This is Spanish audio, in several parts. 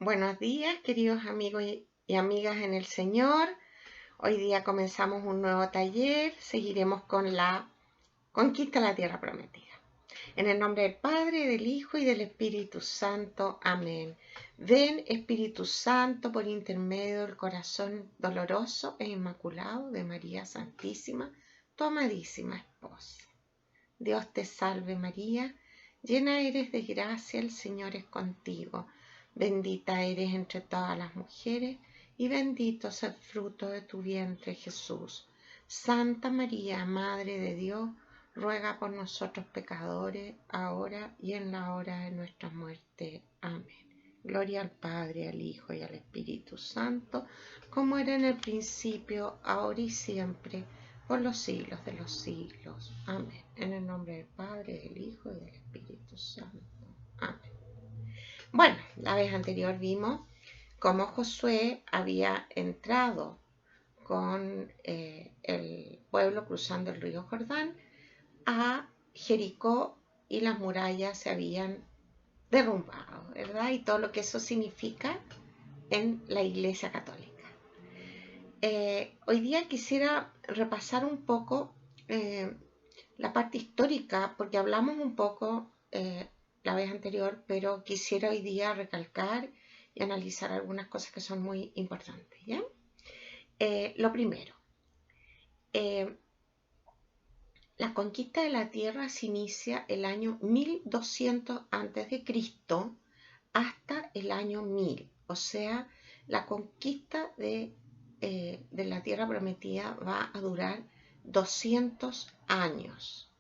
Buenos días, queridos amigos y amigas en el Señor. Hoy día comenzamos un nuevo taller. Seguiremos con la conquista de la tierra prometida. En el nombre del Padre, del Hijo y del Espíritu Santo. Amén. Ven, Espíritu Santo, por intermedio del corazón doloroso e inmaculado de María Santísima, tu amadísima esposa. Dios te salve María, llena eres de gracia, el Señor es contigo. Bendita eres entre todas las mujeres, y bendito es el fruto de tu vientre, Jesús. Santa María, Madre de Dios, ruega por nosotros pecadores, ahora y en la hora de nuestra muerte. Amén. Gloria al Padre, al Hijo y al Espíritu Santo, como era en el principio, ahora y siempre, por los siglos de los siglos. Amén. En el nombre del Padre, del Hijo y del Espíritu Santo. Amén. Bueno, la vez anterior vimos cómo Josué había entrado con el pueblo cruzando el río Jordán a Jericó y las murallas se habían derrumbado, ¿verdad? Y todo lo que eso significa en la Iglesia Católica. Hoy día quisiera repasar un poco la parte histórica, porque hablamos un poco la vez anterior, pero quisiera hoy día recalcar y analizar algunas cosas que son muy importantes, ¿ya? Lo primero, la conquista de la tierra se inicia el año 1200 a.C. hasta el año 1000, o sea, la conquista de la tierra prometida va a durar 200 años.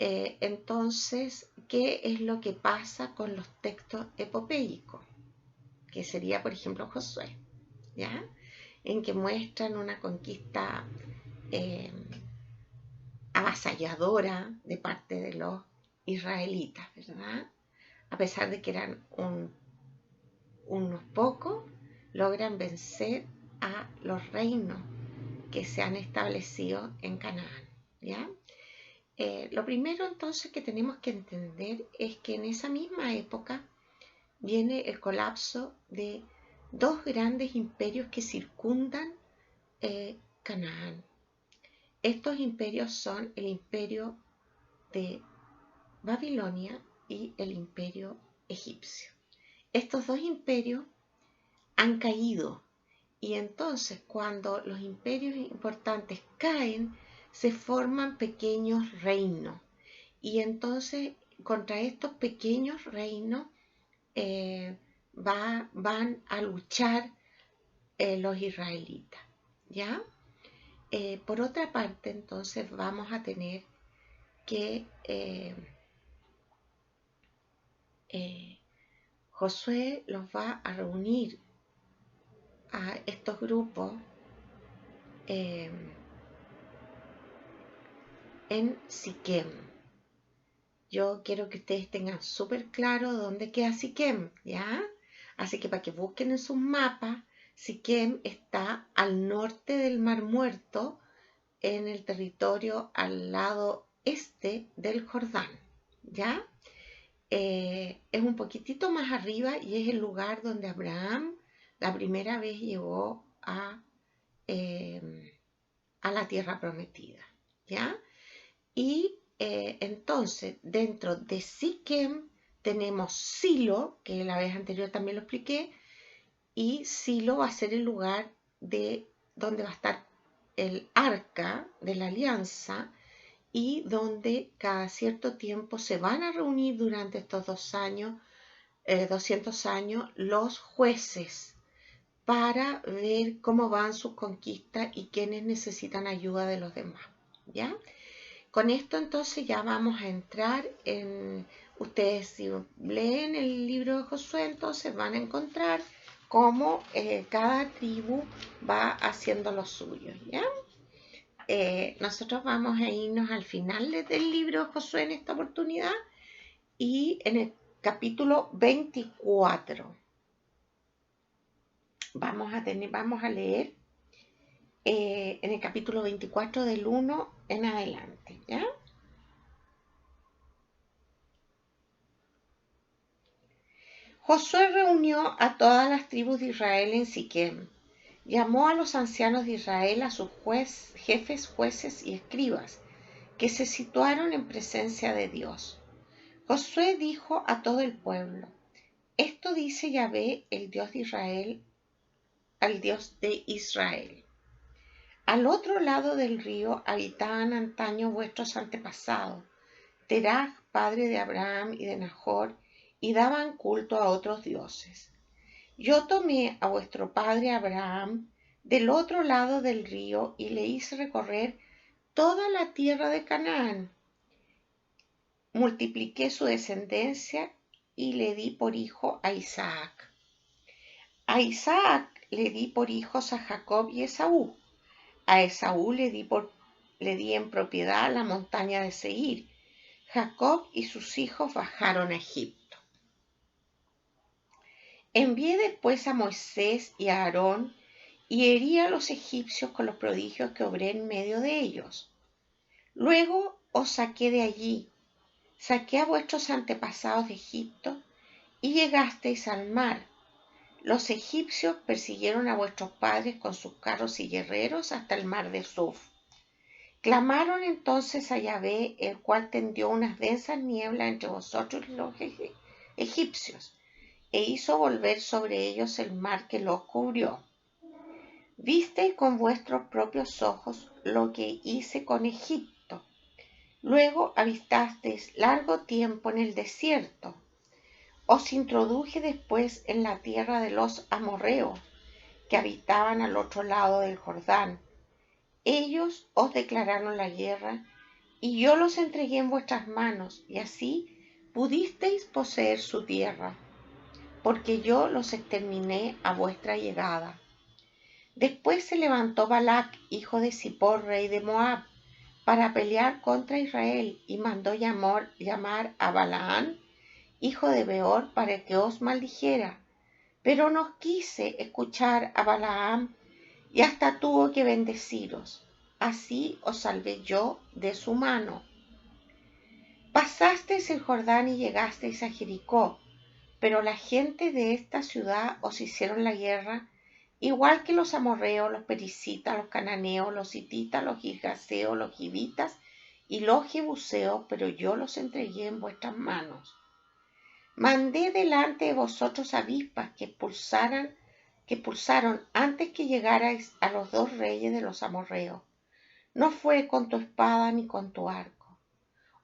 Entonces, ¿qué es lo que pasa con los textos epopeicos? Que sería, por ejemplo, Josué, ¿ya? En que muestran una conquista avasalladora de parte de los israelitas, ¿verdad? A pesar de que eran unos pocos, logran vencer a los reinos que se han establecido en Canaán, ¿ya? Lo primero entonces que tenemos que entender es que en esa misma época viene el colapso de dos grandes imperios que circundan Canaán. Estos imperios son el imperio de Babilonia y el imperio egipcio. Estos dos imperios han caído y entonces cuando los imperios importantes caen, se forman pequeños reinos. Y entonces contra estos pequeños reinos van a luchar los israelitas, ¿ya? Por otra parte, entonces vamos a tener que Josué los va a reunir a estos grupos en Siquem. Yo quiero que ustedes tengan súper claro dónde queda Siquem, ¿ya? Así que para que busquen en sus mapas, Siquem está al norte del Mar Muerto, en el territorio al lado este del Jordán, ¿ya? Es un poquitito más arriba y es el lugar donde Abraham la primera vez llegó a la tierra prometida, ¿ya? Y entonces, dentro de Siquem tenemos Silo, que la vez anterior también lo expliqué, y Silo va a ser el lugar de donde va a estar el arca de la alianza y donde cada cierto tiempo se van a reunir durante estos 200 años, los jueces para ver cómo van sus conquistas y quiénes necesitan ayuda de los demás, ¿ya? Con esto entonces ya vamos a entrar en, ustedes si leen el libro de Josué, entonces van a encontrar cómo cada tribu va haciendo lo suyo, ¿ya? Nosotros vamos a irnos al final del libro de Josué en esta oportunidad y en el capítulo 24 vamos a leer en el capítulo 24 del 1 en adelante, ¿ya? Josué reunió a todas las tribus de Israel en Siquem. Llamó a los ancianos de Israel, a sus jefes, jueces y escribas, que se situaron en presencia de Dios. Josué dijo a todo el pueblo: Esto dice Yahvé, el Dios de Israel, al Dios de Israel. Al otro lado del río habitaban antaño vuestros antepasados, Terach, padre de Abraham y de Nahor, y daban culto a otros dioses. Yo tomé a vuestro padre Abraham del otro lado del río y le hice recorrer toda la tierra de Canaán. Multipliqué su descendencia y le di por hijo a Isaac. A Isaac le di por hijos a Jacob y Esaú. A Esaú le di en propiedad la montaña de Seir. Jacob y sus hijos bajaron a Egipto. Envié después a Moisés y a Aarón y herí a los egipcios con los prodigios que obré en medio de ellos. Luego os saqué de allí, saqué a vuestros antepasados de Egipto y llegasteis al mar. Los egipcios persiguieron a vuestros padres con sus carros y guerreros hasta el mar de Suf. Clamaron entonces a Yahvé, el cual tendió unas densas nieblas entre vosotros y los egipcios, e hizo volver sobre ellos el mar que los cubrió. Visteis con vuestros propios ojos lo que hice con Egipto. Luego avistasteis largo tiempo en el desierto. Os introduje después en la tierra de los amorreos, que habitaban al otro lado del Jordán. Ellos os declararon la guerra, y yo los entregué en vuestras manos, y así pudisteis poseer su tierra, porque yo los exterminé a vuestra llegada. Después se levantó Balac, hijo de Zippor, rey de Moab, para pelear contra Israel, y mandó llamar a Balaán, hijo de Beor, para que os maldijera. Pero no quise escuchar a Balaam, y hasta tuvo que bendeciros. Así os salvé yo de su mano. Pasasteis el Jordán y llegasteis a Jericó, pero la gente de esta ciudad os hicieron la guerra, igual que los amorreos, los pericitas, los cananeos, los hititas, los girgaseos, los givitas y los jebuseos, pero yo los entregué en vuestras manos. Mandé delante de vosotros avispas que pulsaron antes que llegarais a los dos reyes de los amorreos. No fue con tu espada ni con tu arco.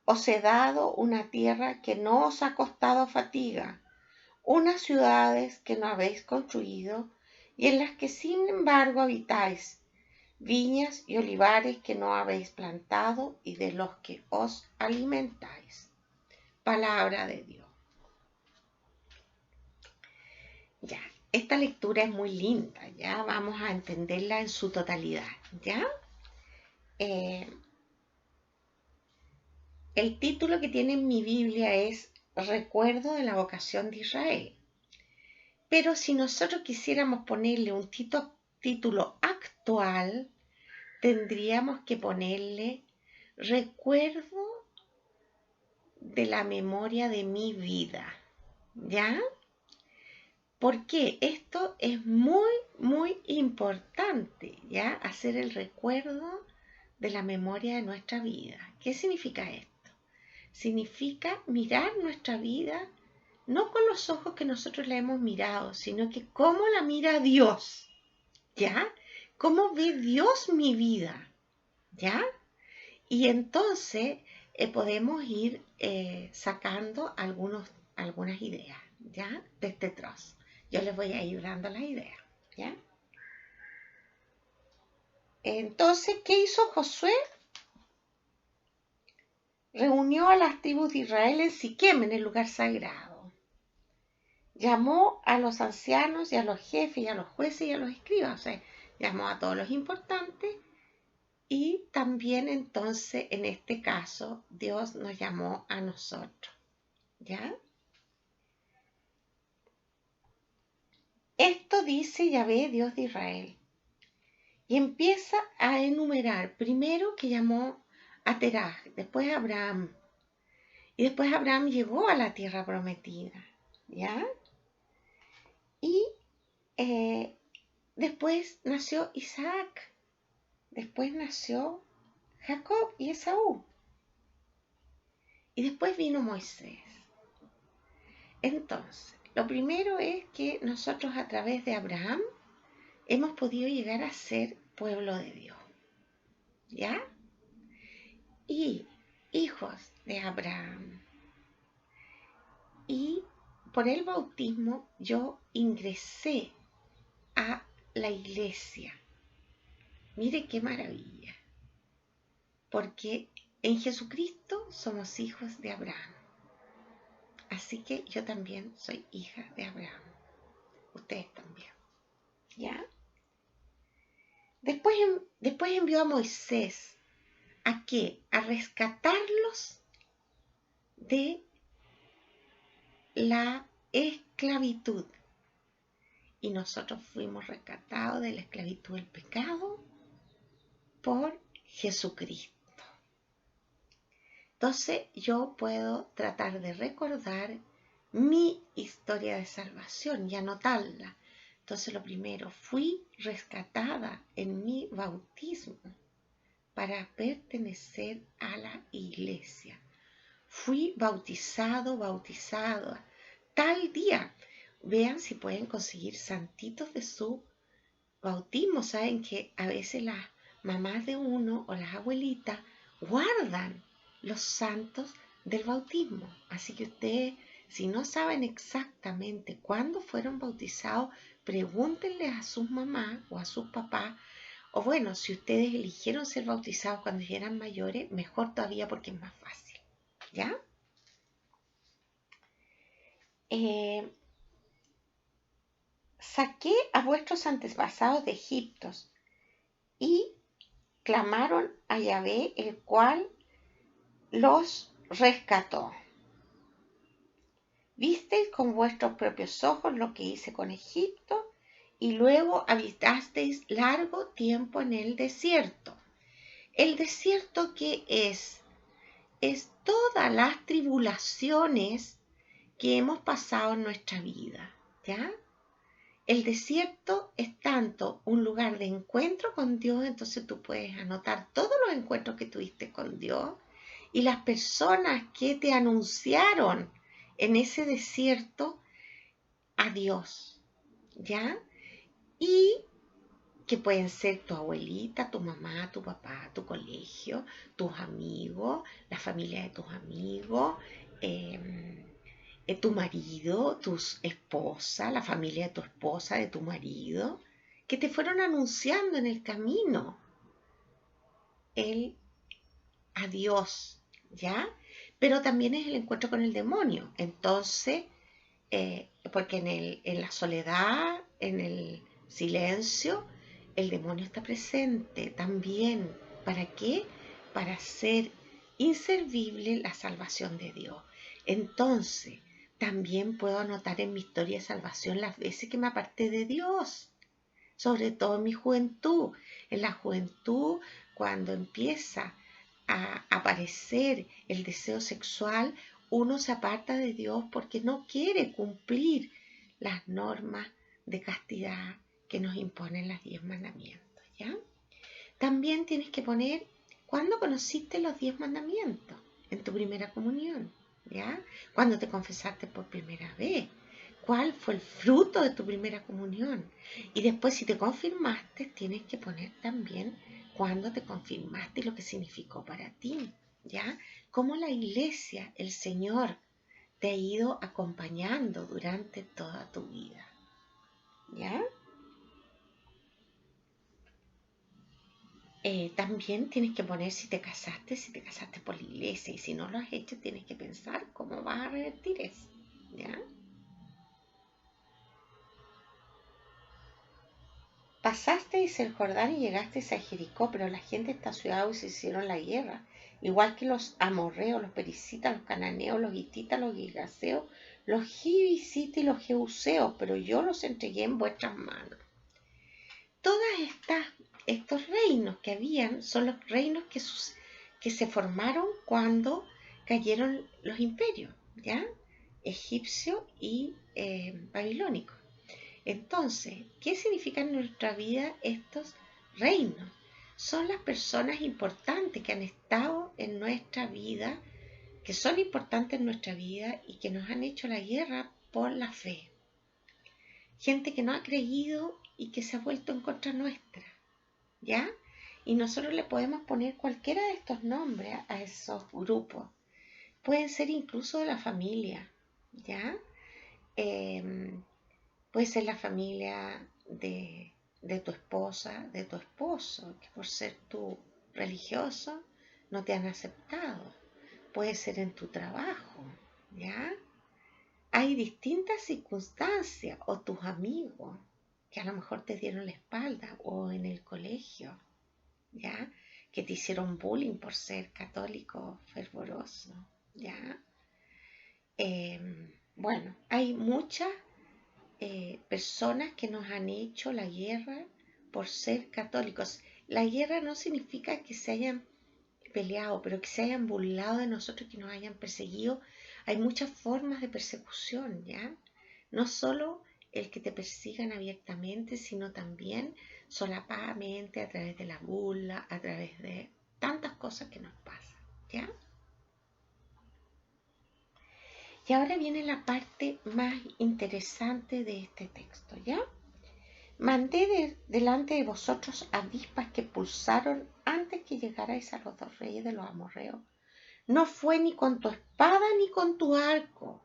Os he dado una tierra que no os ha costado fatiga, unas ciudades que no habéis construido y en las que sin embargo habitáis, viñas y olivares que no habéis plantado y de los que os alimentáis. Palabra de Dios. Ya, esta lectura es muy linda, ya vamos a entenderla en su totalidad, ¿ya? El título que tiene en mi Biblia es Recuerdo de la vocación de Israel. Pero si nosotros quisiéramos ponerle un título actual, tendríamos que ponerle Recuerdo de la memoria de mi vida, ¿ya? Porque esto es muy, muy importante, ¿ya? Hacer el recuerdo de la memoria de nuestra vida. ¿Qué significa esto? Significa mirar nuestra vida no con los ojos que nosotros la hemos mirado, sino que cómo la mira Dios, ¿ya? ¿Cómo ve Dios mi vida? ¿Ya? Y entonces podemos ir sacando algunas ideas, ¿ya? De este trozo. Yo les voy a ir dando las ideas, ¿ya? Entonces, ¿qué hizo Josué? Reunió a las tribus de Israel en Siquem, en el lugar sagrado. Llamó a los ancianos y a los jefes y a los jueces y a los escribas, o sea, llamó a todos los importantes y también entonces en este caso Dios nos llamó a nosotros, ¿ya? Esto dice Yahvé, Dios de Israel, y empieza a enumerar, primero que llamó a Terach, después a Abraham, y después Abraham llegó a la tierra prometida, ¿ya? después nació Isaac, después nació Jacob y Esaú, y después vino Moisés. Entonces, lo primero es que nosotros a través de Abraham hemos podido llegar a ser pueblo de Dios, ¿ya? Y hijos de Abraham. Y por el bautismo yo ingresé a la iglesia. Mire qué maravilla. Porque en Jesucristo somos hijos de Abraham. Así que yo también soy hija de Abraham. Ustedes también. ¿Ya? Después envió a Moisés. ¿A qué? A rescatarlos de la esclavitud. Y nosotros fuimos rescatados de la esclavitud del pecado por Jesucristo. Entonces yo puedo tratar de recordar mi historia de salvación y anotarla. Entonces lo primero, fui rescatada en mi bautismo para pertenecer a la iglesia. Fui bautizada tal día. Vean si pueden conseguir santitos de su bautismo. Saben que a veces las mamás de uno o las abuelitas guardan los santos del bautismo. Así que ustedes, si no saben exactamente cuándo fueron bautizados, pregúntenle a sus mamás o a sus papás. O bueno, si ustedes eligieron ser bautizados cuando ya eran mayores, mejor todavía porque es más fácil. ¿Ya? Saqué a vuestros antepasados de Egipto y clamaron a Yahvé, el cual los rescató. Visteis con vuestros propios ojos lo que hice con Egipto, y luego habitasteis largo tiempo en el desierto. ¿El desierto qué es? Es todas las tribulaciones que hemos pasado en nuestra vida, ¿ya? El desierto es tanto un lugar de encuentro con Dios, entonces tú puedes anotar todos los encuentros que tuviste con Dios y las personas que te anunciaron en ese desierto a Dios, ¿ya? Y que pueden ser tu abuelita, tu mamá, tu papá, tu colegio, tus amigos, la familia de tus amigos, tu marido, tu esposa, la familia de tu esposa, de tu marido, que te fueron anunciando en el camino el adiós, ¿ya? Pero también es el encuentro con el demonio. Entonces, porque en la soledad, en el silencio, el demonio está presente también. ¿Para qué? Para hacer inservible la salvación de Dios. Entonces, también puedo anotar en mi historia de salvación las veces que me aparté de Dios, sobre todo en mi juventud. En la juventud, cuando empieza a aparecer el deseo sexual, uno se aparta de Dios porque no quiere cumplir las normas de castidad que nos imponen los 10 mandamientos, ¿ya? También tienes que poner cuándo conociste los 10 mandamientos en tu primera comunión, ¿ya? Cuando te confesaste por primera vez. ¿Cuál fue el fruto de tu primera comunión? Y después, si te confirmaste, tienes que poner también cuándo te confirmaste y lo que significó para ti, ¿ya? Cómo la iglesia, el Señor, te ha ido acompañando durante toda tu vida, ¿ya? También tienes que poner si te casaste por la iglesia, y si no lo has hecho, tienes que pensar cómo vas a revertir eso, ¿ya? Pasasteis el Jordán y llegasteis a Jericó, pero la gente de esta ciudad se hicieron la guerra, igual que los amorreos, los pericitas, los cananeos, los hititas, los girgaseos, los jibisitas y los jebuseos, pero yo los entregué en vuestras manos. Todos estos reinos que habían son los reinos que se formaron cuando cayeron los imperios, ¿ya? Egipcio y babilónico. Entonces, ¿qué significan en nuestra vida estos reinos? Son las personas importantes que han estado en nuestra vida, que son importantes en nuestra vida y que nos han hecho la guerra por la fe. Gente que no ha creído y que se ha vuelto en contra nuestra, ¿ya? Y nosotros le podemos poner cualquiera de estos nombres a esos grupos. Pueden ser incluso de la familia, ¿ya? Puede ser la familia de tu esposa, de tu esposo, que por ser tú religioso no te han aceptado. Puede ser en tu trabajo, ¿ya? Hay distintas circunstancias, o tus amigos que a lo mejor te dieron la espalda, o en el colegio, ¿ya? Que te hicieron bullying por ser católico fervoroso, ¿ya? Bueno, hay muchas personas que nos han hecho la guerra por ser católicos. La guerra no significa que se hayan peleado, pero que se hayan burlado de nosotros, que nos hayan perseguido. Hay muchas formas de persecución, ¿ya? No solo el que te persigan abiertamente, sino también solapadamente, a través de la burla, a través de tantas cosas que nos pasan, ¿ya? Y ahora viene la parte más interesante de este texto, ¿ya? Mandé delante de vosotros avispas que pulsaron antes que llegarais a los 2 reyes de los amorreos. No fue ni con tu espada ni con tu arco.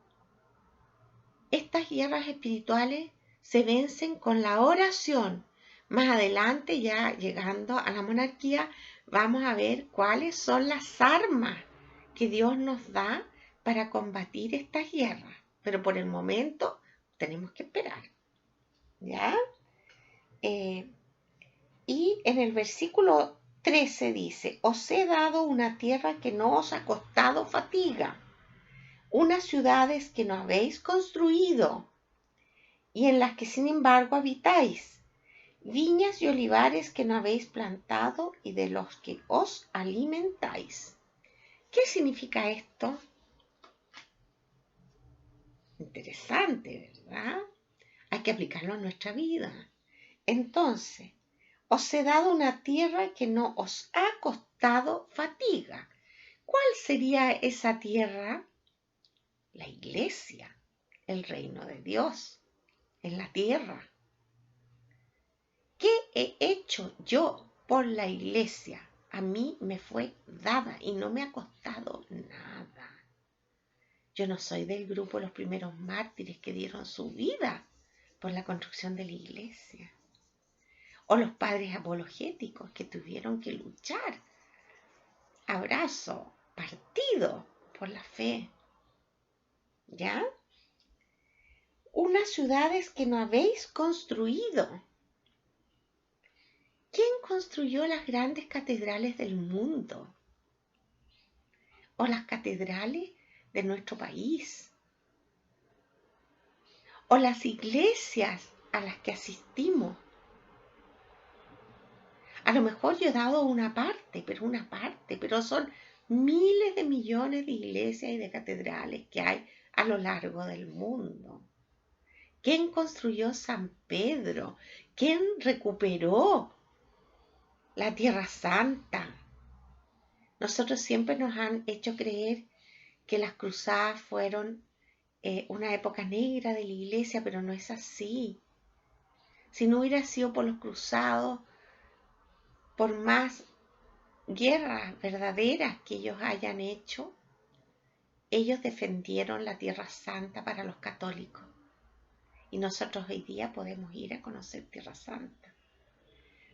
Estas guerras espirituales se vencen con la oración. Más adelante, ya llegando a la monarquía, vamos a ver cuáles son las armas que Dios nos da para combatir estas guerras. Pero por el momento tenemos que esperar, ¿ya? Y en el versículo 13 dice, os he dado una tierra que no os ha costado fatiga, unas ciudades que no habéis construido y en las que sin embargo habitáis, viñas y olivares que no habéis plantado y de los que os alimentáis. ¿Qué significa esto? Interesante, ¿verdad? Hay que aplicarlo en nuestra vida. Entonces, os he dado una tierra que no os ha costado fatiga. ¿Cuál sería esa tierra? La iglesia, el reino de Dios en la tierra. ¿Qué he hecho yo por la iglesia? A mí me fue dada y no me ha costado nada. Yo no soy del grupo de los primeros mártires que dieron su vida por la construcción de la iglesia. O los padres apologéticos que tuvieron que luchar, abrazo, partido por la fe. ¿Ya? Unas ciudades que no habéis construido. ¿Quién construyó las grandes catedrales del mundo? O las catedrales de nuestro país. O las iglesias a las que asistimos. A lo mejor yo he dado una parte, pero son miles de millones de iglesias y de catedrales que hay a lo largo del mundo. ¿Quién construyó San Pedro? ¿Quién recuperó la Tierra Santa? Nosotros siempre nos han hecho creer que las cruzadas fueron una época negra de la iglesia, pero no es así. Si no hubiera sido por los cruzados, por más guerras verdaderas que ellos hayan hecho, ellos defendieron la Tierra Santa para los católicos. Y nosotros hoy día podemos ir a conocer Tierra Santa.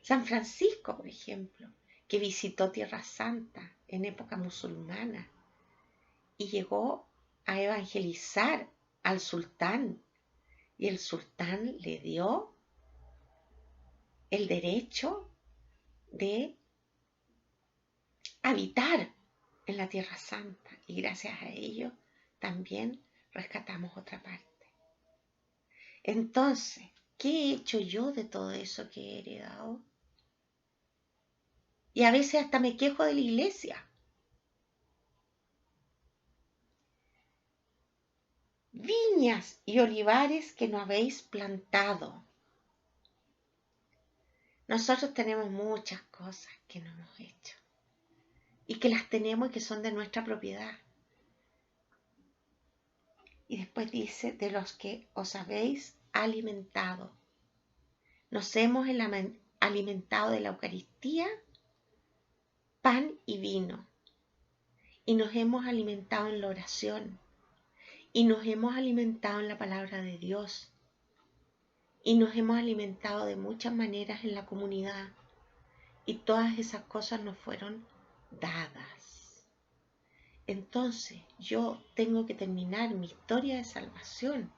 San Francisco, por ejemplo, que visitó Tierra Santa en época musulmana y llegó a evangelizar al sultán. Y el sultán le dio el derecho de habitar en la Tierra Santa. Y gracias a ello también rescatamos otra parte. Entonces, ¿qué he hecho yo de todo eso que he heredado? Y a veces hasta me quejo de la iglesia. viñas y olivares que no habéis plantado. Nosotros tenemos muchas cosas que no hemos hecho y que las tenemos y que son de nuestra propiedad. Y después dice, de los que os habéis alimentado. Nos hemos alimentado de la Eucaristía, pan y vino. Y nos hemos alimentado en la oración. Y nos hemos alimentado en la palabra de Dios. Y nos hemos alimentado de muchas maneras en la comunidad. Y todas esas cosas nos fueron dadas. Entonces yo tengo que terminar mi historia de salvación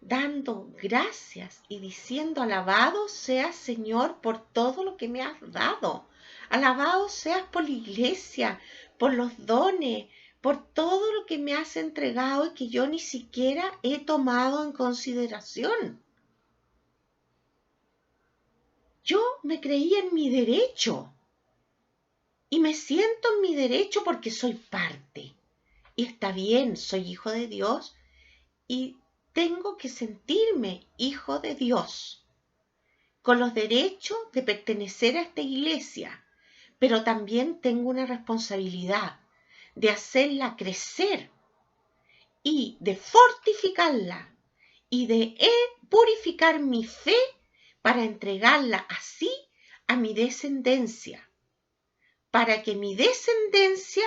dando gracias y diciendo, alabado seas Señor por todo lo que me has dado. Alabado seas por la iglesia, por los dones, por todo lo que me has entregado y que yo ni siquiera he tomado en consideración. Yo me creía en mi derecho y me siento en mi derecho porque soy parte. Y está bien, soy hijo de Dios y tengo que sentirme hijo de Dios, con los derechos de pertenecer a esta iglesia, pero también tengo una responsabilidad de hacerla crecer y de fortificarla y de purificar mi fe para entregarla así a mi descendencia, para que mi descendencia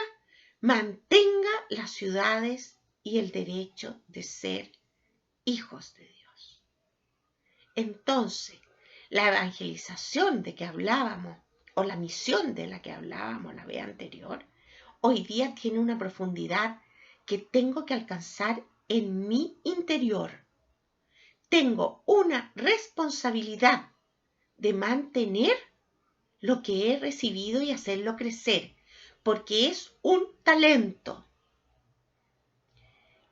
mantenga las ciudades y el derecho de ser hijos de Dios. Entonces, la evangelización de que hablábamos, o la misión de la que hablábamos la vez anterior, hoy día tiene una profundidad que tengo que alcanzar en mi interior. Tengo una responsabilidad de mantener lo que he recibido y hacerlo crecer, porque es un talento.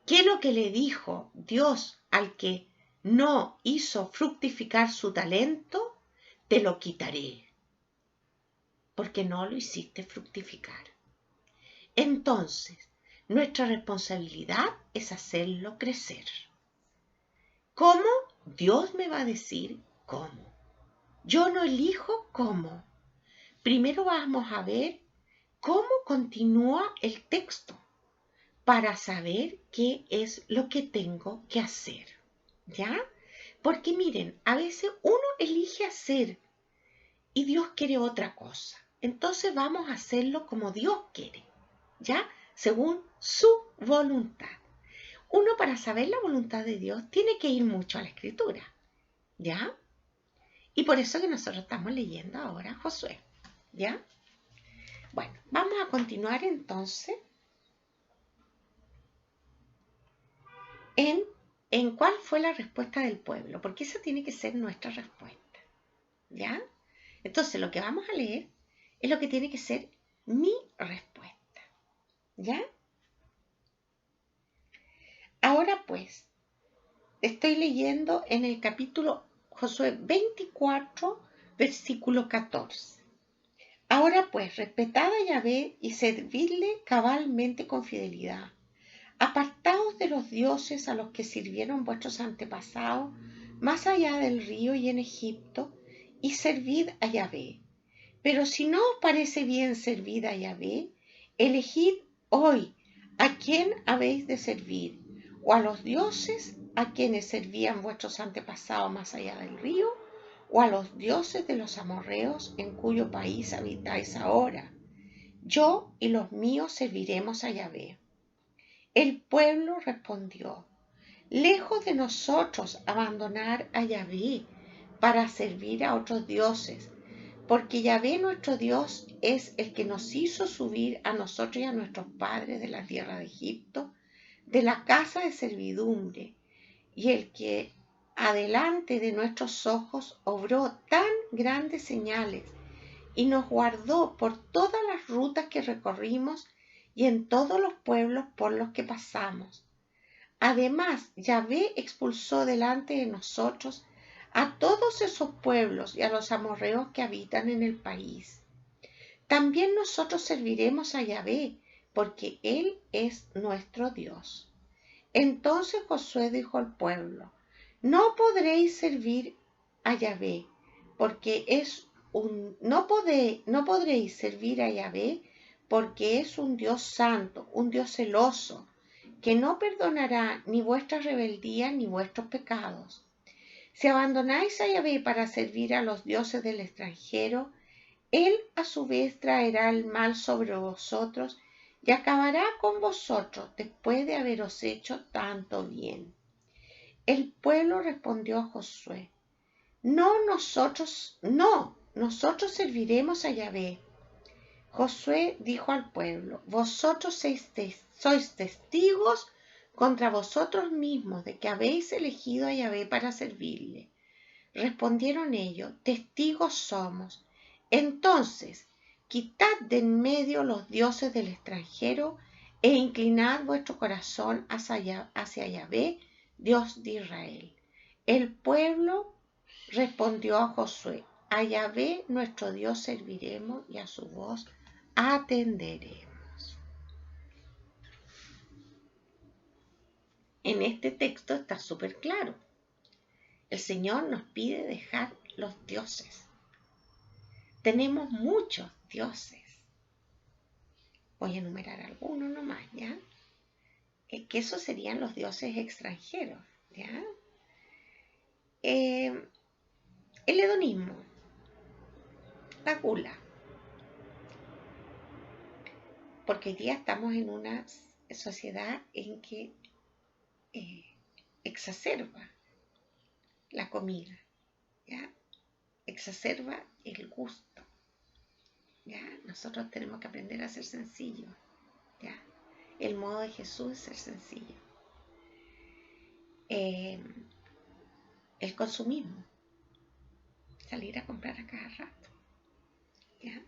¿Qué es lo que le dijo Dios al que no hizo fructificar su talento? Te lo quitaré, porque no lo hiciste fructificar. Entonces, nuestra responsabilidad es hacerlo crecer. ¿Cómo? Dios me va a decir cómo. Yo no elijo cómo. Primero vamos a ver cómo continúa el texto para saber qué es lo que tengo que hacer. ¿Ya? Porque miren, a veces uno elige hacer y Dios quiere otra cosa. Entonces vamos a hacerlo como Dios quiere, ¿ya? Según su voluntad. Uno, para saber la voluntad de Dios, tiene que ir mucho a la Escritura, ¿ya? Y por eso que nosotros estamos leyendo ahora Josué, ¿ya? Bueno, vamos a continuar entonces en cuál fue la respuesta del pueblo, porque esa tiene que ser nuestra respuesta, ¿ya? Entonces lo que vamos a leer es lo que tiene que ser mi respuesta, ¿ya? Ahora pues, estoy leyendo en el capítulo Josué 24, versículo 14. Ahora pues, respetad a Yahvé y servidle cabalmente con fidelidad. Apartaos de los dioses a los que sirvieron vuestros antepasados más allá del río y en Egipto, y servid a Yahvé. Pero si no os parece bien servir a Yahvé, elegid hoy a quién habéis de servir, o a los dioses a quienes servían vuestros antepasados más allá del río, o a los dioses de los amorreos en cuyo país habitáis ahora. Yo y los míos serviremos a Yahvé. El pueblo respondió, lejos de nosotros abandonar a Yahvé para servir a otros dioses, porque Yahvé nuestro Dios es el que nos hizo subir a nosotros y a nuestros padres de la tierra de Egipto, de la casa de servidumbre, y el que adelante de nuestros ojos obró tan grandes señales y nos guardó por todas las rutas que recorrimos y en todos los pueblos por los que pasamos. Además, Yahvé expulsó delante de nosotros a todos esos pueblos y a los amorreos que habitan en el país. También nosotros serviremos a Yahvé, porque Él es nuestro Dios. Entonces Josué dijo al pueblo: no podréis servir a Yahvé, porque no podréis servir a Yahvé, porque es un Dios santo, un Dios celoso, que no perdonará ni vuestras rebeldías ni vuestros pecados. Si abandonáis a Yahvé para servir a los dioses del extranjero, él a su vez traerá el mal sobre vosotros y acabará con vosotros después de haberos hecho tanto bien. El pueblo respondió a Josué: no, nosotros serviremos a Yahvé. Josué dijo al pueblo: vosotros sois testigos contra vosotros mismos de que habéis elegido a Yahvé para servirle. Respondieron ellos: testigos somos. Entonces, quitad de en medio los dioses del extranjero e inclinad vuestro corazón hacia Yahvé, Dios de Israel. El pueblo respondió a Josué: a Yahvé nuestro Dios serviremos y a su voz atenderemos. En este texto está súper claro. El Señor nos pide dejar los dioses. Tenemos muchos dioses. Voy a enumerar algunos nomás, ¿ya? Que esos serían los dioses extranjeros, ¿ya? El hedonismo, la gula. Porque hoy día estamos en una sociedad en que exacerba la comida, ¿ya? Exacerba el gusto, ¿ya? Nosotros tenemos que aprender a ser sencillos, ¿ya? El modo de Jesús es ser sencillo. El consumismo, salir a comprar a cada rato, ¿ya?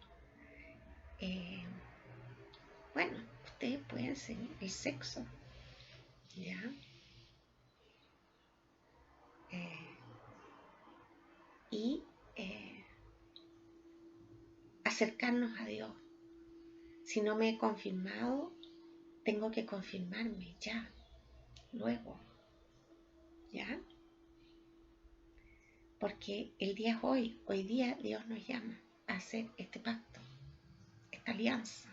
Bueno, ustedes pueden seguir el sexo, ¿ya? Y acercarnos a Dios. Si no me he confirmado, tengo que confirmarme ya, luego, ¿ya? Porque el día es hoy día Dios nos llama a hacer este pacto, esta alianza,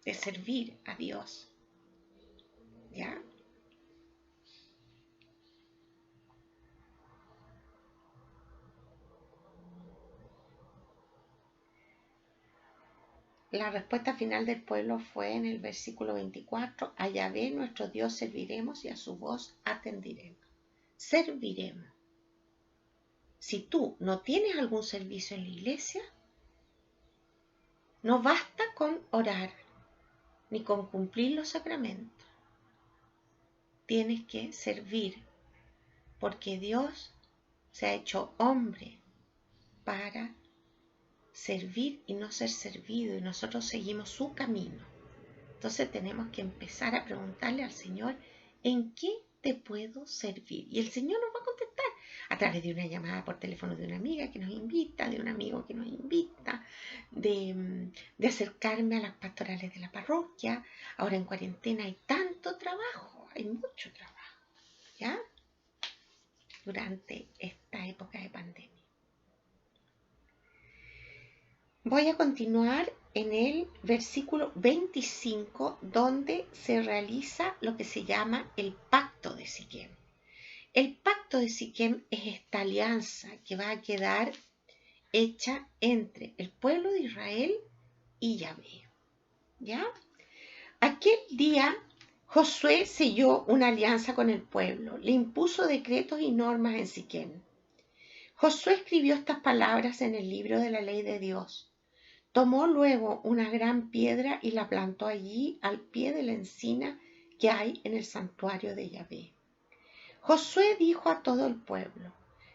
de servir a Dios, ¿ya? La respuesta final del pueblo fue en el versículo 24: a Yahvé nuestro Dios serviremos y a su voz atenderemos. Serviremos. Si tú no tienes algún servicio en la iglesia, no basta con orar ni con cumplir los sacramentos. Tienes que servir, porque Dios se ha hecho hombre para servir y no ser servido, y nosotros seguimos su camino. Entonces tenemos que empezar a preguntarle al Señor: ¿en qué te puedo servir? Y el Señor nos va a contestar a través de una llamada por teléfono de una amiga que nos invita, de un amigo que nos invita, de acercarme a las pastorales de la parroquia. Ahora en cuarentena hay tanto trabajo, hay mucho trabajo, ¿ya? Durante esta época de pandemia. Voy a continuar en el versículo 25, donde se realiza lo que se llama el pacto de Siquem. El pacto de Siquem es esta alianza que va a quedar hecha entre el pueblo de Israel y Yahvé, ¿ya? Aquel día Josué selló una alianza con el pueblo, le impuso decretos y normas en Siquem. Josué escribió estas palabras en el libro de la ley de Dios. Tomó luego una gran piedra y la plantó allí al pie de la encina que hay en el santuario de Yahvé. Josué dijo a todo el pueblo: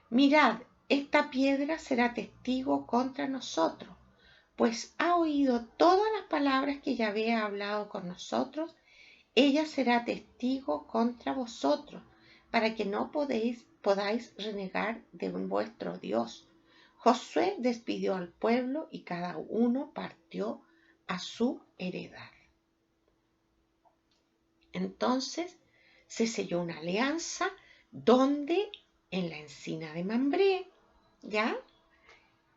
mirad, esta piedra será testigo contra nosotros, pues ha oído todas las palabras que Yahvé ha hablado con nosotros. Ella será testigo contra vosotros, para que no podáis renegar de vuestro Dios. Josué despidió al pueblo y cada uno partió a su heredad. Entonces se selló una alianza donde en la encina de Mambré, ¿ya?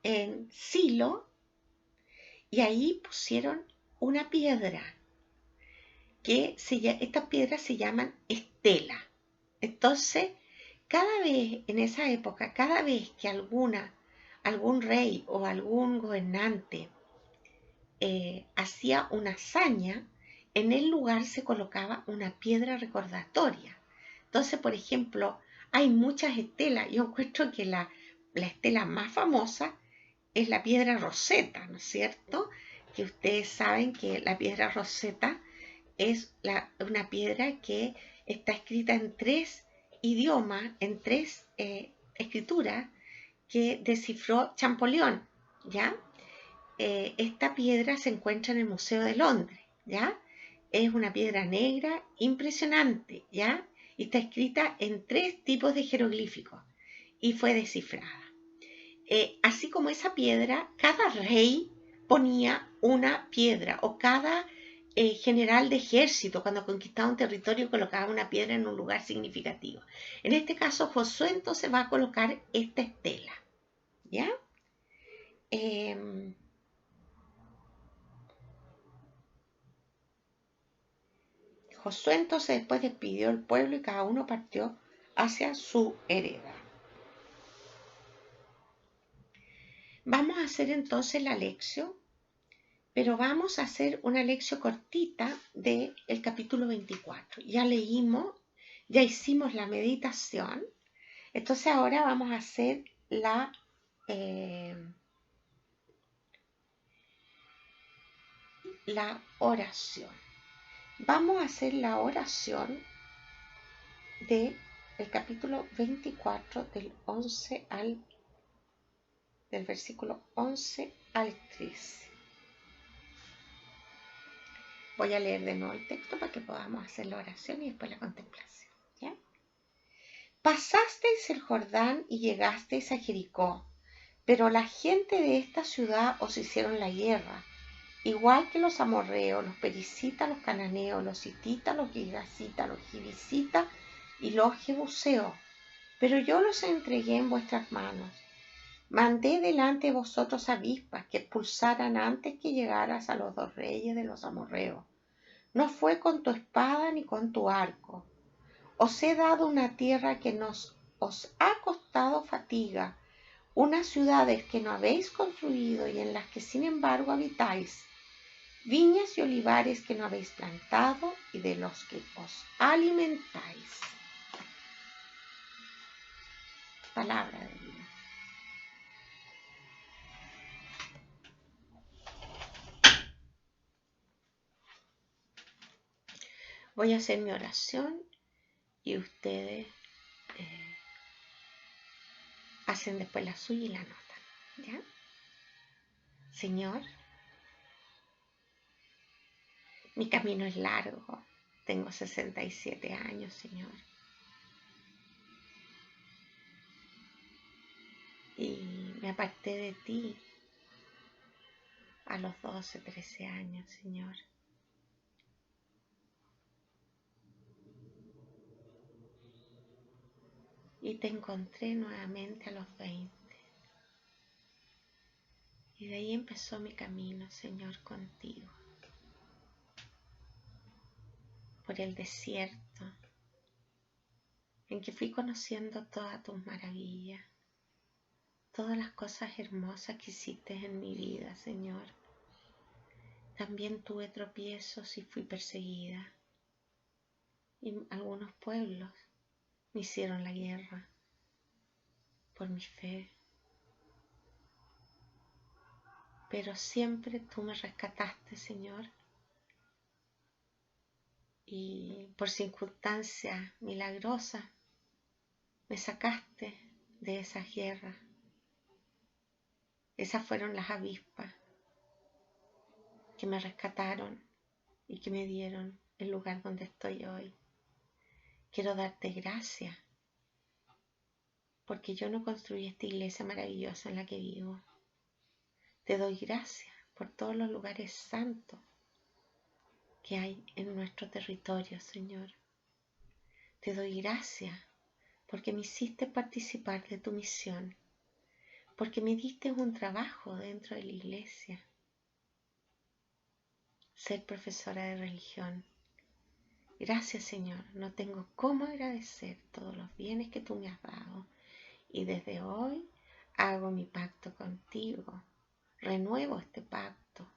En Silo, y ahí pusieron una piedra, estas piedras se llaman estela. Entonces, en esa época, cada vez que algún rey o algún gobernante hacía una hazaña, en el lugar se colocaba una piedra recordatoria. Entonces, por ejemplo, hay muchas estelas. Yo encuentro que la estela más famosa es la piedra Rosetta, ¿no es cierto? Que ustedes saben que la piedra Rosetta es una piedra que está escrita en 3 idiomas, en 3 escrituras que descifró Champollion, ¿ya? Esta piedra se encuentra en el Museo de Londres, ¿ya? Es una piedra negra impresionante, ¿ya? Y está escrita en 3 tipos de jeroglíficos y fue descifrada. Así como esa piedra, cada rey ponía una piedra, o cada general de ejército cuando conquistaba un territorio colocaba una piedra en un lugar significativo. En este caso, Josué entonces va a colocar esta estela, ¿ya? Josué entonces después despidió al pueblo y cada uno partió hacia su heredad. Vamos a hacer entonces la lección, pero vamos a hacer una lección cortita del capítulo 24. Ya leímos, ya hicimos la meditación, entonces ahora vamos a hacer la oración. Vamos a hacer la oración del capítulo 24 del versículo 11 al 13. Voy a leer de nuevo el texto para que podamos hacer la oración y después la contemplación, ¿ya? Pasasteis el Jordán y llegasteis a Jericó, pero la gente de esta ciudad os hicieron la guerra, igual que los amorreos, los pericitas, los cananeos, los hititas, los girgasitas, los jibisitas y los jebuseos. Pero yo los entregué en vuestras manos. Mandé delante de vosotros avispas que expulsaran antes que llegaras a los 2 reyes de los amorreos. No fue con tu espada ni con tu arco. Os he dado una tierra que os ha costado fatiga, unas ciudades que no habéis construido y en las que sin embargo habitáis, viñas y olivares que no habéis plantado y de los que os alimentáis. Palabra de Dios. Voy a hacer mi oración y ustedes hacen después la suya y la anotan, ¿ya? Señor, mi camino es largo, tengo 67 años, Señor. Y me aparté de ti a los 12, 13 años, Señor. Y te encontré nuevamente a los 20. Y de ahí empezó mi camino, Señor, contigo. Por el desierto, en que fui conociendo todas tus maravillas, todas las cosas hermosas que hiciste en mi vida, Señor. También tuve tropiezos y fui perseguida. Y algunos pueblos me hicieron la guerra por mi fe. Pero siempre tú me rescataste, Señor. Y por circunstancias milagrosas me sacaste de esa guerra. Esas fueron las avispas que me rescataron y que me dieron el lugar donde estoy hoy. Quiero darte gracias porque yo no construí esta iglesia maravillosa en la que vivo. Te doy gracias por todos los lugares santos que hay en nuestro territorio, Señor. Te doy gracias porque me hiciste participar de tu misión, porque me diste un trabajo dentro de la iglesia, ser profesora de religión. Gracias, Señor, no tengo cómo agradecer todos los bienes que tú me has dado y desde hoy hago mi pacto contigo, renuevo este pacto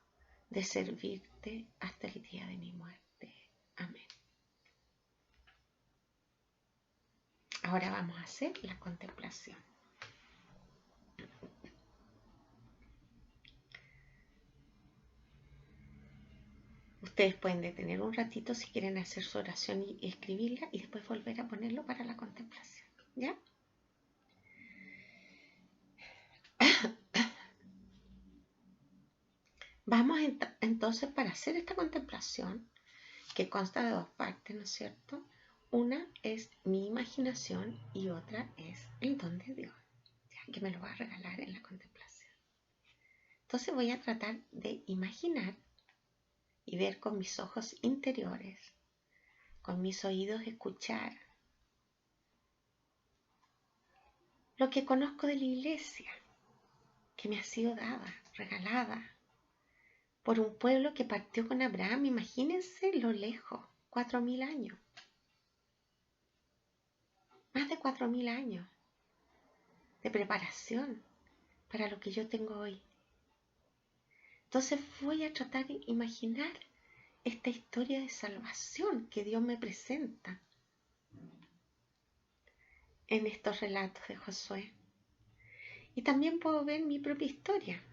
de servirte hasta el día de mi muerte. Amén. Ahora vamos a hacer la contemplación. Ustedes pueden detener un ratito si quieren hacer su oración y escribirla y después volver a ponerlo para la contemplación. ¿Ya? Vamos entonces para hacer esta contemplación, que consta de dos partes, ¿no es cierto? Una es mi imaginación y otra es el don de Dios, ¿ya? Que me lo va a regalar en la contemplación. Entonces voy a tratar de imaginar y ver con mis ojos interiores, con mis oídos escuchar lo que conozco de la iglesia, que me ha sido dada, regalada, por un pueblo que partió con Abraham. Imagínense lo lejos, 4.000 años, más de 4.000 años de preparación para lo que yo tengo hoy. Entonces voy a tratar de imaginar esta historia de salvación que Dios me presenta en estos relatos de Josué. Y también puedo ver mi propia historia.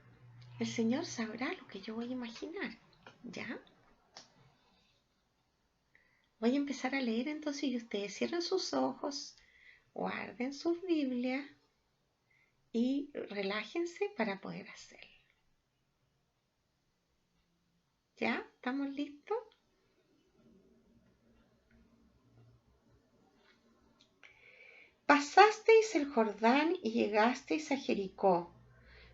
El Señor sabrá lo que yo voy a imaginar, ¿ya? Voy a empezar a leer entonces y ustedes cierren sus ojos, guarden sus Biblias y relájense para poder hacerlo. ¿Ya? ¿Estamos listos? Pasasteis el Jordán y llegasteis a Jericó,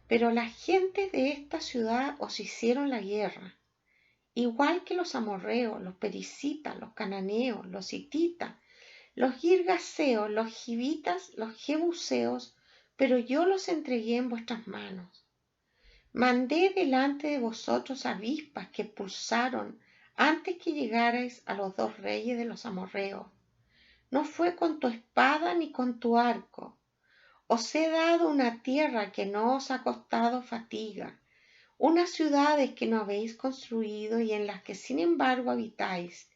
pero las gentes de esta ciudad os hicieron la guerra, igual que los amorreos, los pericitas, los cananeos, los hititas, los girgaseos, los givitas, los jebuseos, pero yo los entregué en vuestras manos. Mandé delante de vosotros avispas que expulsaron antes que llegarais a los 2 reyes de los amorreos. No fue con tu espada ni con tu arco. Os he dado una tierra que no os ha costado fatiga, unas ciudades que no habéis construido y en las que sin embargo habitáis,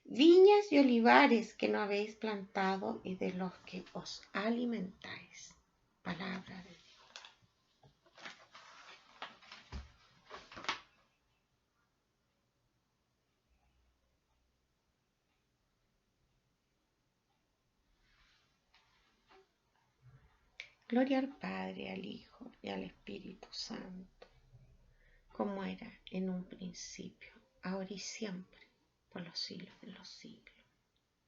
viñas y olivares que no habéis plantado y de los que os alimentáis. Palabra de Dios. Gloria al Padre, al Hijo y al Espíritu Santo, como era en un principio, ahora y siempre, por los siglos de los siglos.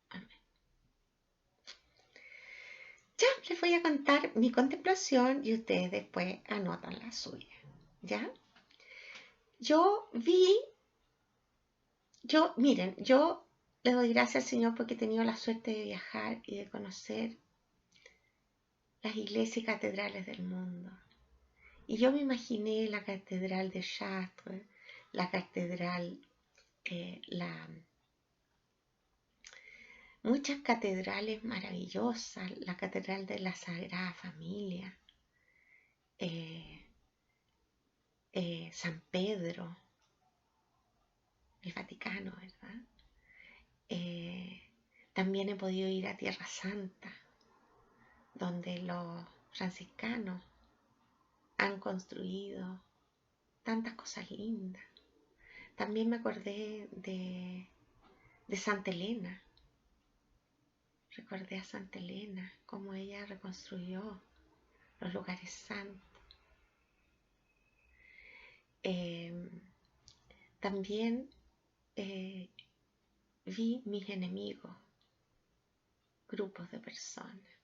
Amén. Ya les voy a contar mi contemplación y ustedes después anotan la suya. ¿Ya? Miren, yo le doy gracias al Señor porque he tenido la suerte de viajar y de conocer las iglesias y catedrales del mundo. Y yo me imaginé la catedral de Chartres, la catedral, muchas catedrales maravillosas, la catedral de la Sagrada Familia, San Pedro, el Vaticano, ¿verdad? También he podido ir a Tierra Santa, donde los franciscanos han construido tantas cosas lindas. También me acordé de Santa Elena. Recordé a Santa Elena, cómo ella reconstruyó los lugares santos. También vi mis enemigos, grupos de personas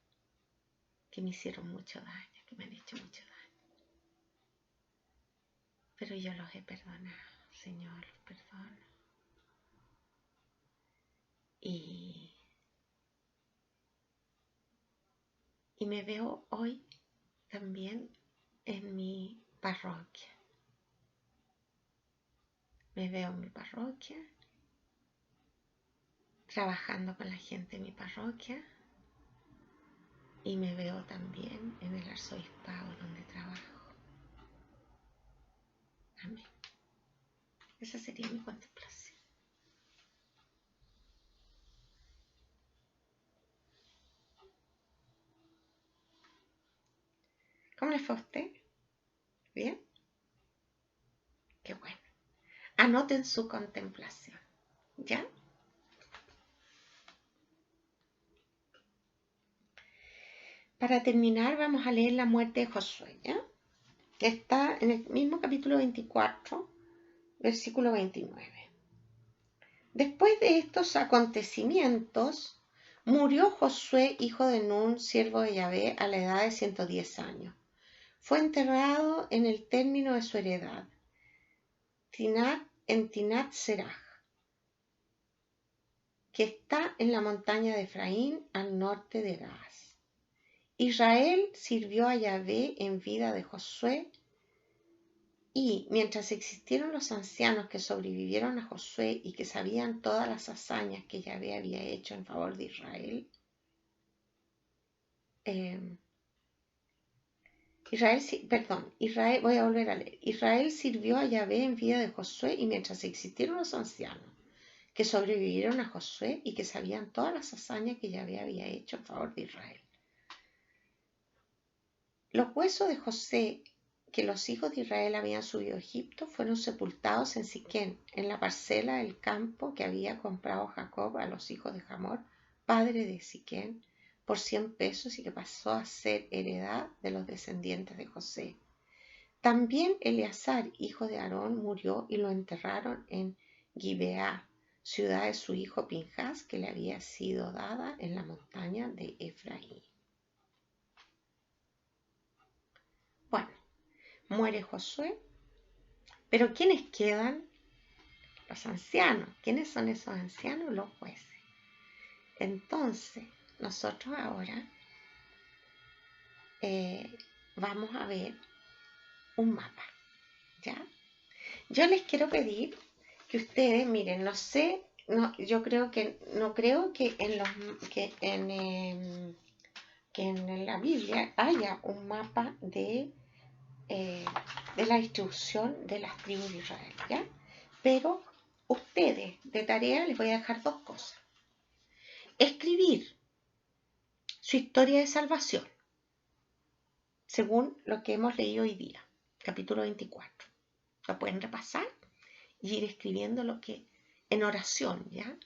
que me hicieron mucho daño, que me han hecho mucho daño. Pero yo los he perdonado, Señor, los perdono. Y Y me veo hoy también en mi parroquia. Me veo en mi parroquia, trabajando con la gente de mi parroquia. Y me veo también en el arzobispado donde trabajo. Amén. Esa sería mi contemplación. ¿Cómo le fue a usted? ¿Bien? Qué bueno. Anoten su contemplación. ¿Ya? Para terminar, vamos a leer la muerte de Josué, ¿ya? Que está en el mismo capítulo 24, versículo 29. Después de estos acontecimientos, murió Josué, hijo de Nun, siervo de Yahvé, a la edad de 110 años. Fue enterrado en el término de su heredad, en Tinat Seraj, que está en la montaña de Efraín, al norte de Gaas. Israel sirvió a Yahvé en vida de Josué, y mientras existieron los ancianos que sobrevivieron a Josué y que sabían todas las hazañas que Yahvé había hecho en favor de Israel, voy a volver a leer. Israel sirvió a Yahvé en vida de Josué, y mientras existieron los ancianos que sobrevivieron a Josué y que sabían todas las hazañas que Yahvé había hecho en favor de Israel. Los huesos de José que los hijos de Israel habían subido a Egipto fueron sepultados en Siquén, en la parcela del campo que había comprado Jacob a los hijos de Hamor, padre de Siquén, por 100 pesos, y que pasó a ser heredad de los descendientes de José. También Eleazar, hijo de Aarón, murió y lo enterraron en Gibeá, ciudad de su hijo Pinjas, que le había sido dada en la montaña de Efraín. Bueno, muere Josué, pero ¿quiénes quedan? Los ancianos. ¿Quiénes son esos ancianos? Los jueces. Entonces, nosotros ahora vamos a ver un mapa, ¿ya? Yo les quiero pedir que ustedes, miren, yo creo que en la Biblia haya un mapa de la distribución de las tribus de Israel, ¿ya? Pero ustedes, de tarea, les voy a dejar 2 cosas. Escribir su historia de salvación, según lo que hemos leído hoy día, capítulo 24. Lo pueden repasar y ir escribiendo lo que en oración, ¿ya?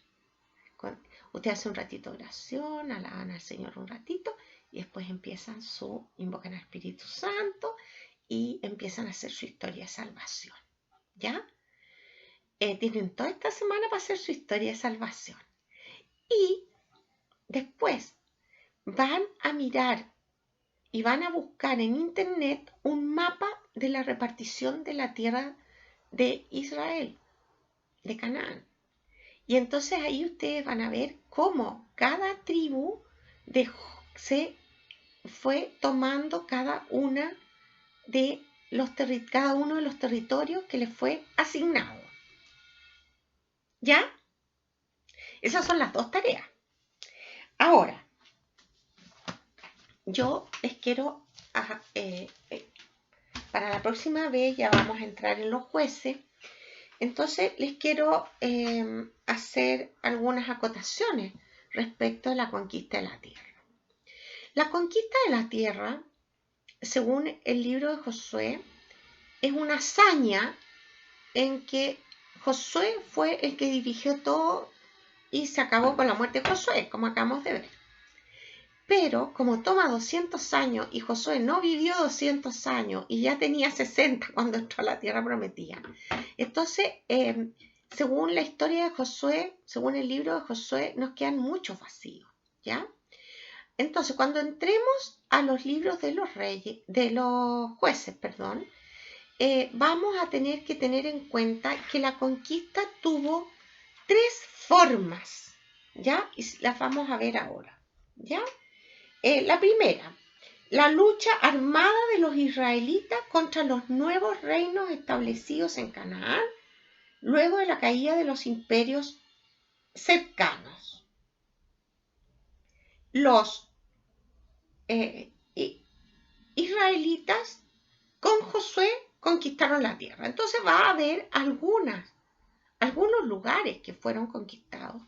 Usted hace un ratito de oración, alaban al Señor un ratito, y después invocan al Espíritu Santo y empiezan a hacer su historia de salvación, ¿ya? Tienen toda esta semana para hacer su historia de salvación. Y después van a mirar y van a buscar en internet un mapa de la repartición de la tierra de Israel, de Canaán. Y entonces ahí ustedes van a ver cómo cada tribu se fue tomando cada uno de los territorios que les fue asignado. ¿Ya? Esas son las 2 tareas. Ahora, yo les quiero, para la próxima vez ya vamos a entrar en los jueces, entonces les quiero hacer algunas acotaciones respecto a la conquista de la tierra. La conquista de la tierra, según el libro de Josué, es una hazaña en que Josué fue el que dirigió todo y se acabó con la muerte de Josué, como acabamos de ver. Pero como toma 200 años y Josué no vivió 200 años y ya tenía 60 cuando entró a la tierra prometida, entonces, según la historia de Josué, según el libro de Josué, nos quedan muchos vacíos, ¿ya? Entonces, cuando entremos a los libros de los jueces, vamos a tener que tener en cuenta que la conquista tuvo 3 formas, ¿ya? Y las vamos a ver ahora, ¿ya? La primera, la lucha armada de los israelitas contra los nuevos reinos establecidos en Canaán, luego de la caída de los imperios cercanos. Los israelitas con Josué conquistaron la tierra. Entonces va a haber algunos lugares que fueron conquistados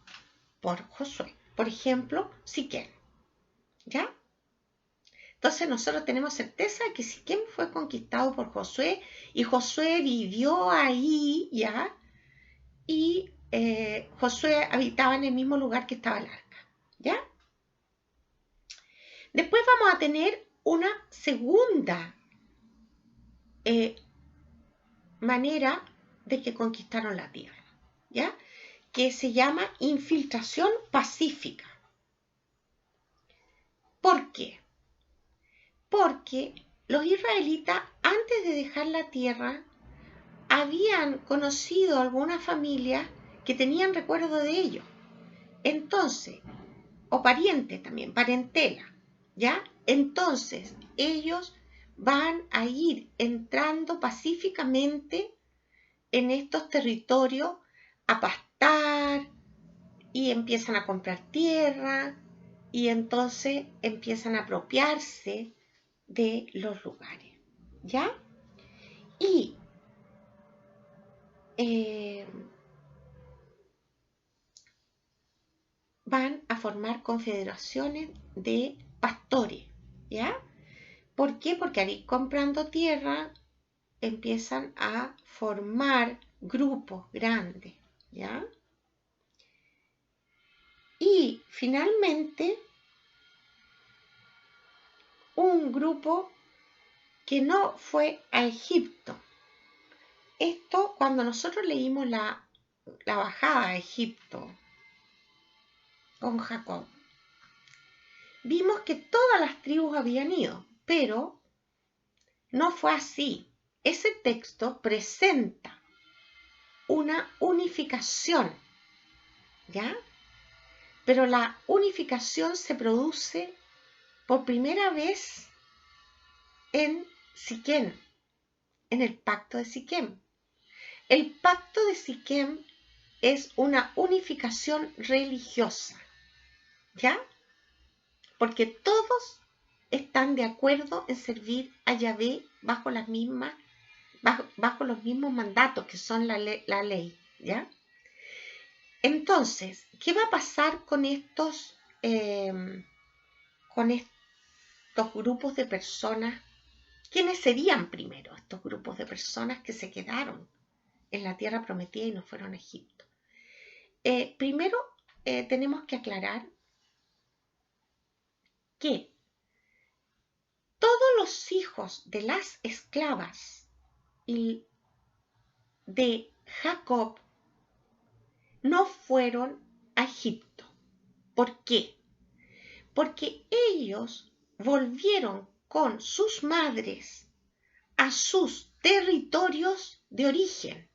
por Josué. Por ejemplo, Siquem. ¿Ya? Entonces nosotros tenemos certeza de que Siquem fue conquistado por Josué y Josué vivió ahí, ¿ya? Y Josué habitaba en el mismo lugar que estaba el arca, ¿ya? Después vamos a tener una segunda manera de que conquistaron la tierra, ¿ya? Que se llama infiltración pacífica. ¿Por qué? Porque los israelitas, antes de dejar la tierra, habían conocido algunas familias que tenían recuerdo de ellos. Entonces, o parientes también, parentela, ¿ya? Entonces, ellos van a ir entrando pacíficamente en estos territorios a pastar y empiezan a comprar tierra y entonces empiezan a apropiarse de los lugares, ¿ya? Y van a formar confederaciones de pastores, ¿ya? ¿Por qué? Porque al ir comprando tierra empiezan a formar grupos grandes, ¿ya? Y finalmente un grupo que no fue a Egipto. Esto cuando nosotros leímos la bajada a Egipto con Jacob, vimos que todas las tribus habían ido, pero no fue así. Ese texto presenta una unificación, ¿ya? Pero la unificación se produce por primera vez en Siquem, en el pacto de Siquem. El pacto de Siquem es una unificación religiosa, ¿ya? Porque todos están de acuerdo en servir a Yahvé bajo los mismos mandatos que son la ley, ¿ya? Entonces, ¿qué va a pasar con estos grupos de personas? ¿Quiénes serían primero estos grupos de personas que se quedaron en la tierra prometida y no fueron a Egipto? Primero, tenemos que aclarar que todos los hijos de las esclavas de Jacob no fueron a Egipto. ¿Por qué? Porque ellos volvieron con sus madres a sus territorios de origen.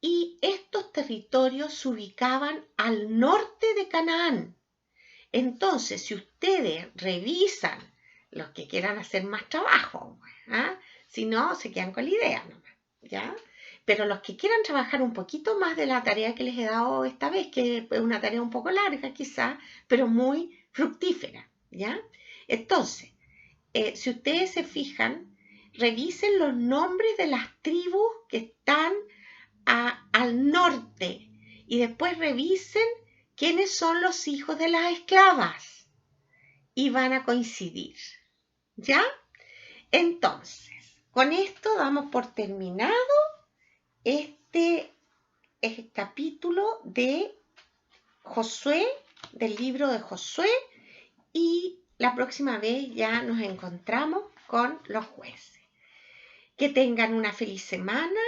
Y estos territorios se ubicaban al norte de Canaán. Entonces, si ustedes revisan, los que quieran hacer más trabajo, ¿ah? Si no, se quedan con la idea nomás, ¿ya? Pero los que quieran trabajar un poquito más de la tarea que les he dado esta vez, que es una tarea un poco larga quizá, pero muy fructífera, ¿ya? Entonces, si ustedes se fijan, revisen los nombres de las tribus que están al norte y después revisen quiénes son los hijos de las esclavas y van a coincidir, ¿ya? Entonces, con esto damos por terminado este capítulo de Josué, del libro de Josué, y la próxima vez ya nos encontramos con los jueces. Que tengan una feliz semana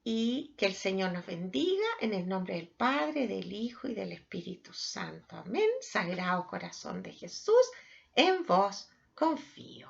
y que el Señor nos bendiga en el nombre del Padre, del Hijo y del Espíritu Santo. Amén. Sagrado corazón de Jesús, en vos confío.